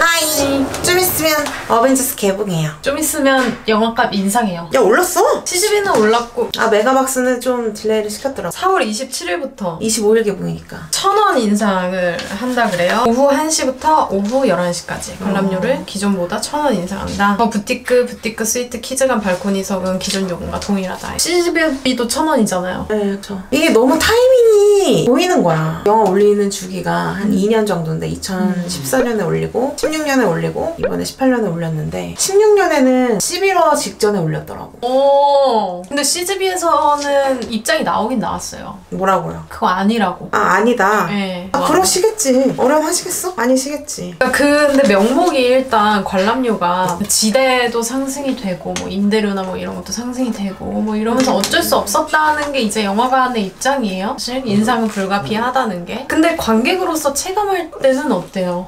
하이. 좀 있으면 어벤져스 개봉해요. 좀 있으면 영화값 인상해요. 야, 올랐어? CGV는 올랐고 메가박스는 좀 딜레이를 시켰더라고. 4월 27일부터 25일 개봉이니까 1,000원 인상을 한다 그래요. 오후 1시부터 오후 11시까지 관람료를 기존보다 1,000원 인상한다. 부티크 스위트 키즈관 발코니석은 기존 요금과 동일하다. CGV도 1,000원이잖아요. 네, 그렇죠. 이게 너무 타이밍이 보이는 거야. 영화 올리는 주기가 한 2년 정도인데 2014년에 올리고 16년에 올리고 이번에 18년에 올렸는데 16년에는 11화 직전에 올렸더라고. 오. 근데 CGV에서는 입장이 나오긴 나왔어요. 뭐라고요? 그거 아니라고. 아니다. 네. 그러시겠지. 어련하시겠어? 아니시겠지. 근데 명목이 일단 관람료가 지대도 상승이 되고 뭐 임대료나 뭐 이런 것도 상승이 되고 뭐 이러면서 어쩔 수 없었다는 게 이제 영화관의 입장이에요. 사실 인상은 불가피하다는 게. 근데 관객으로서 체감할 때는 어때요?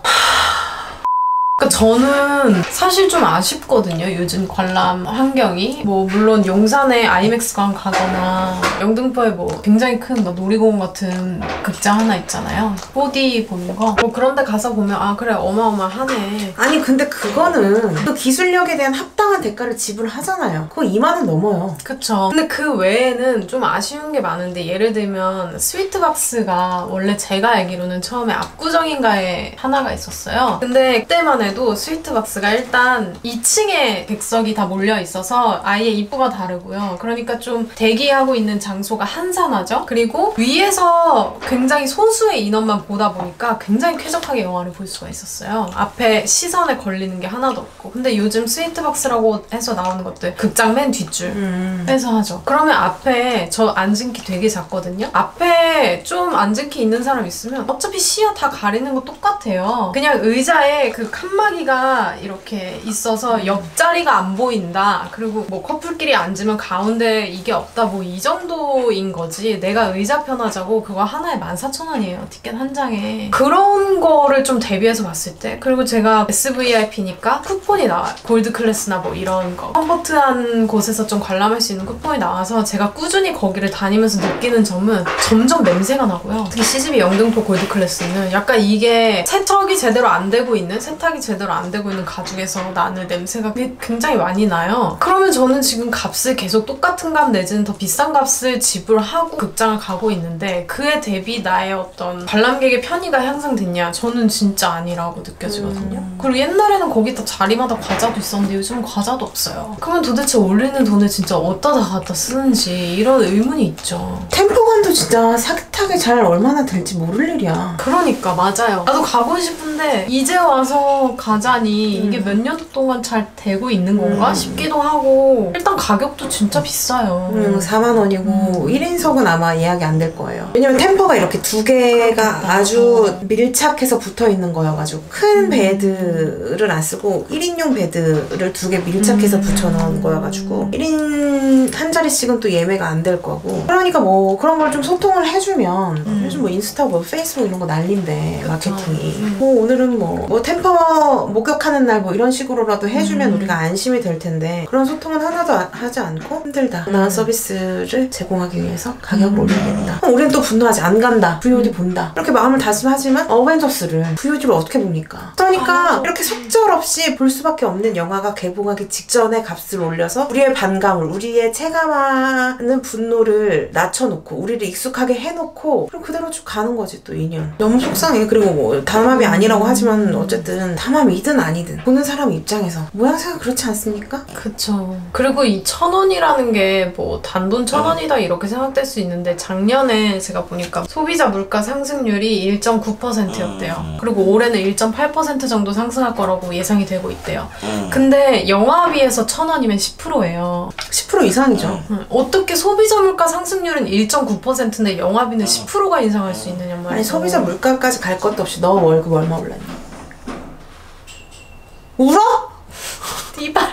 그러니까 저는 사실 좀 아쉽거든요. 요즘 관람 환경이. 뭐 물론 용산에 아이맥스관 가거나 영등포에 뭐 굉장히 큰 뭐 놀이공원 같은 극장 하나 있잖아요. 4D 보는 거. 뭐 그런 데 가서 보면 아 그래 어마어마하네. 아니 근데 그거는 그 기술력에 대한 합당한 대가를 지불하잖아요. 그거 2만 원 넘어요. 그쵸. 근데 그 외에는 좀 아쉬운 게 많은데 예를 들면 스위트박스가 원래 제가 알기로는 처음에 압구정인가에 하나가 있었어요. 근데 그때만 해도 스위트박스가 일단 2층에 객석이 다 몰려 있어서 아예 입구가 다르고요. 그러니까 좀 대기하고 있는 장소가 한산하죠. 그리고 위에서 굉장히 소수의 인원만 보다 보니까 굉장히 쾌적하게 영화를 볼 수가 있었어요. 앞에 시선에 걸리는 게 하나도 없고. 근데 요즘 스위트박스라고 해서 나오는 것들 극장 맨 뒷줄 빼서 하죠. 그러면 앞에 저 앉은 키 되게 작거든요. 앞에 좀 앉은 키 있는 사람 있으면 어차피 시야 다 가리는 거 똑같아요. 그냥 의자에 그 칸막이가 이렇게 있어서 옆자리가 안 보인다. 그리고 뭐 커플끼리 앉으면 가운데 이게 없다. 뭐 이 정도인 거지. 내가 의자 편하자고 그거 하나에 14,000원이에요. 티켓 한 장에. 그런 거를 좀 대비해서 봤을 때. 그리고 제가 SVIP니까 쿠폰이 나와요. 골드 클래스나 뭐 이런 거. 컴포트한 곳에서 좀 관람할 수 있는 쿠폰이 나와서 제가 꾸준히 거기를 다니면서 느끼는 점은 점점 냄새가 나고요. 특히 CGV 영등포 골드 클래스는 약간 이게 세탁이 제대로 안 되고 있는 가죽에서 나는 냄새가 굉장히 많이 나요. 그러면 저는 지금 값을 계속 똑같은 값 내지는 더 비싼 값을 지불하고 극장을 가고 있는데 그에 대비 나의 어떤 관람객의 편의가 향상됐냐? 저는 진짜 아니라고 느껴지거든요. 그리고 옛날에는 거기다 자리마다 과자도 있었는데 요즘은 과자도 없어요. 그러면 도대체 올리는 돈을 진짜 어디다 다 갖다 쓰는지 이런 의문이 있죠. 템포관도 진짜 사기타게 잘 얼마나 될지 모를 일이야. 그러니까 맞아요. 나도 가고 싶은데 이제 와서 가자니 이게 몇 년 동안 잘 되고 있는 건가 싶기도 하고 일단 가격도 진짜 비싸요. 4만 원이고 1인석은 아마 예약이 안 될 거예요. 왜냐면 템퍼가 이렇게 두 개가 아주 밀착해서 붙어 있는 거여가지고 큰 베드를 안 쓰고 1인용 베드를 두 개 밀착해서 붙여놓은 거여가지고 1인 한 자리씩은 또 예매가 안 될 거고 그러니까 뭐 그런 걸 좀 소통을 해주면 요즘 뭐 인스타 뭐 페이스북 이런 거 난린데 마케팅이 뭐 오늘은 뭐 템퍼 목격하는 날 뭐 이런 식으로라도 해주면 우리가 안심이 될 텐데 그런 소통은 하나도 하지 않고 힘들다. 나은 서비스를 제공하기 위해서 가격을 올리겠다. 우리는 또 분노하지. 안 간다. VOD 본다. 이렇게 마음을 다짐하지만 어벤져스를 VOD를 어떻게 봅니까? 그러니까 이렇게 속절없이 볼 수밖에 없는 영화가 개봉하기 직전에 값을 올려서 우리의 반감을 우리의 체감하는 분노를 낮춰놓고 우리를 익숙하게 해놓고 그럼 그대로 쭉 가는 거지 또 2년. 너무 속상해. 그리고 뭐 담합이 아니라고 하지만 어쨌든 담합이든 아니든 보는 사람 입장에서 모양새가 그렇지 않습니까? 그쵸. 그리고 이 1,000원이라는 게 뭐 단돈 1,000원이다 이렇게 생각될 수 있는데 작년에 제가 보니까 소비자 물가 상승률이 1.9%였대요. 그리고 올해는 1.8% 정도 상승할 거라고 예상이 되고 있대요. 근데 영화비에서 1,000원이면 10%예요. 10% 이상이죠. 어떻게 소비자 물가 상승률은 1.9%인데 영화비는 10%가 인상할 수 있느냐 말이에요. 아니 소비자 물가까지 갈 것도 없이 너 월급 얼마 올랐니? 울어? 띠발.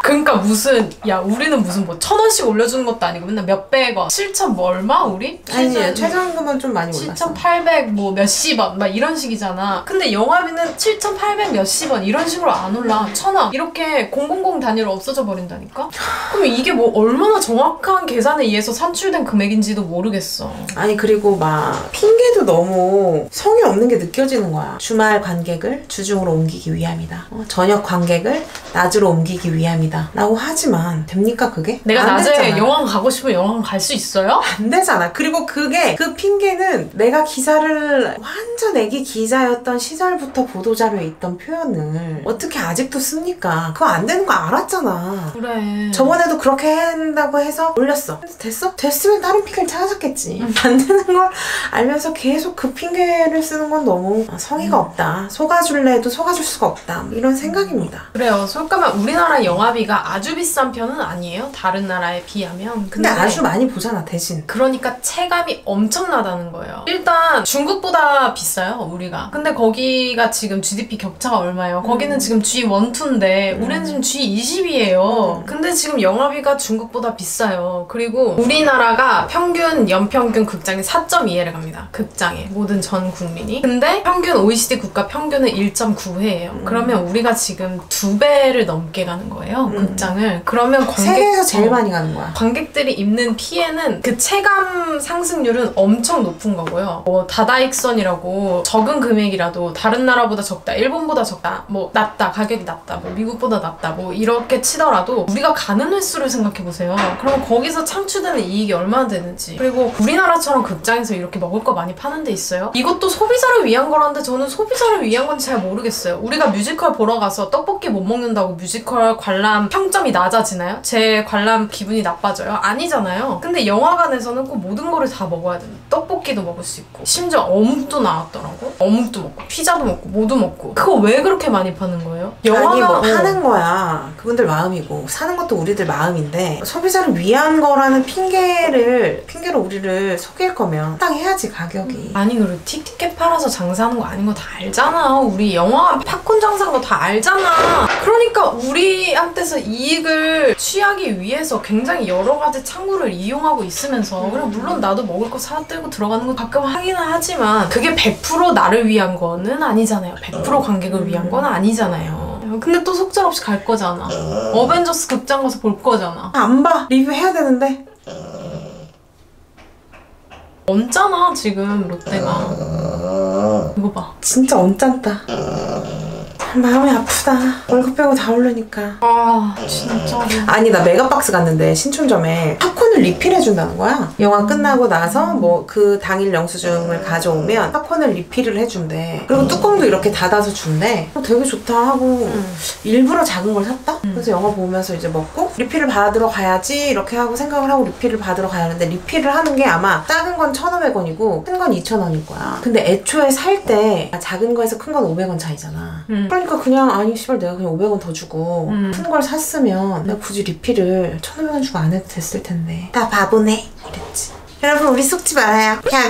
그러니까 무슨 야 우리는 무슨 뭐 1,000원씩 올려주는 것도 아니고 맨날 몇백 원 7천 뭐 얼마 우리? 아니 최저임금은 좀 많이 올랐어. 7,800 뭐 몇십 원 막 이런 식이잖아. 근데 영화비는 7,800 몇십 원 이런 식으로 안 올라. 1,000원 이렇게 000 단위로 없어져 버린다니까? 그럼 이게 뭐 얼마나 정확한 계산에 의해서 산출된 금액인지도 모르겠어. 아니 그리고 막 핑계도 너무 성의 없는 게 느껴지는 거야. 주말 관객을 주중으로 옮기기 위함이다. 저녁 관객을 낮으로 옮기기 위함이다. 라고 하지만 됩니까 그게? 내가 안 낮에 됐잖아. 영화관 가고 싶으면 영화관 갈 수 있어요? 안 되잖아. 그리고 그 핑계는 내가 기사를 완전 애기 기자였던 시절부터 보도자료에 있던 표현을 어떻게 아직도 씁니까? 그거 안 되는 거 알았잖아. 그래. 저번에도 그렇게 한다고 해서 올렸어. 됐어? 됐으면 다른 핑계를 찾았겠지. 안 되는 걸 알면서 계속 그 핑계를 쓰는 건 너무 성의가 없다. 속아줄래 해도 속아줄 수가 없다. 이런 생각입니다. 그래요. 솔직하면 우리나라 영화비가 아주 비싼 편은 아니에요. 다른 나라에 비하면. 근데 아주 많이 보잖아 대신. 그러니까 체감이 엄청나다는 거예요. 일단 중국보다 비싸요 우리가. 근데 거기가 지금 GDP 격차가 얼마예요? 거기는 지금 G1, 2인데 우리는 지금 G20이에요. 근데 지금 영화비가 중국보다 비싸요. 그리고 우리나라가 평균 연평균 극장이 4.2회를 갑니다. 극장에 모든 전 국민이. 근데 평균 OECD 국가 평균은 1.9회예요. 그러면 우리가 지금 2배를 넘게 가는 거예요. 극장을. 그러면 세계에서 제일 많이 가는 거야. 관객들이 입는 피해는 그 체감 상승률은 엄청 높은 거고요. 뭐 다다익선이라고 적은 금액이라도 다른 나라보다 적다, 일본보다 적다, 뭐 낮다, 가격이 낮다, 뭐 미국보다 낮다, 뭐 이렇게 치더라도 우리가 가는 횟수를 생각해보세요. 그럼 거기서 창출되는 이익이 얼마나 되는지. 그리고 우리나라처럼 극장에서 이렇게 먹을 거 많이 파는 데 있어요? 이것도 소비자를 위한 거라는데 저는 소비자를 위한 건지 잘 모르겠어요. 우리가 뮤지컬 보러 가서 떡볶이 못 먹는다고 뮤지컬 관람 평점이 낮아지나요? 제 관람 기분이 나빠져요? 아니잖아요. 근데 영화관에서는 꼭 모든 거를 다 먹어야 되는. 떡볶이도 먹을 수 있고 심지어 어묵도 나왔더라고. 어묵도 먹고 피자도 먹고 뭐도 먹고. 그거 왜 그렇게 많이 파는 거예요? 아니 뭐 파는 거야. 그분들 마음이고 사는 것도 우리들 마음인데 소비자를 위한 거라는 핑계로 우리를 속일 거면 딱 해야지 가격이. 아니 그리고 티켓 팔아서 장사하는 거 아닌 거 다 알잖아. 우리 영화 팝콘 장사한 거 다 알잖아. 그러니까 우리한테서 이익을 취하기 위해서 굉장히 여러 가지 창구를 이용하고 있으면서 그래 물론 나도 먹을 거 사들고 들어가는 거 가끔 하기는 하지만 그게 100% 나를 위한 거는 아니잖아요. 100% 관객을 위한 건 아니잖아요. 근데 또 속절없이 갈 거잖아. 어벤져스 극장 가서 볼 거잖아. 안 봐. 리뷰해야 되는데. 얹잖아 지금 롯데가. 이거 봐. 진짜 언짢다. 마음이 아프다. 월급 빼고 다 오르니까. 아 진짜. 아니 나 메가박스 갔는데 신촌점에 팝콘을 리필해준다는 거야. 영화 끝나고 나서 뭐 그 당일 영수증을 가져오면 팝콘을 리필을 해준대. 그리고 뚜껑도 이렇게 닫아서 준대. 되게 좋다 하고 일부러 작은 걸 샀다? 그래서 영화 보면서 이제 먹고 리필을 받으러 가야지 이렇게 하고 생각을 하고 리필을 받으러 가야 하는데 리필을 하는 게 아마 작은 건 1,500원이고 큰 건 2,000원일 거야. 근데 애초에 살 때 작은 거에서 큰 건 500원 차이잖아. 그러니까 그냥 아니 씨발 내가 그냥 500원 더 주고 큰 걸 샀으면 내가 굳이 리필을 1,500원 주고 안 해도 됐을 텐데 나 바보네 이랬지. 여러분 우리 속지 말아요. 야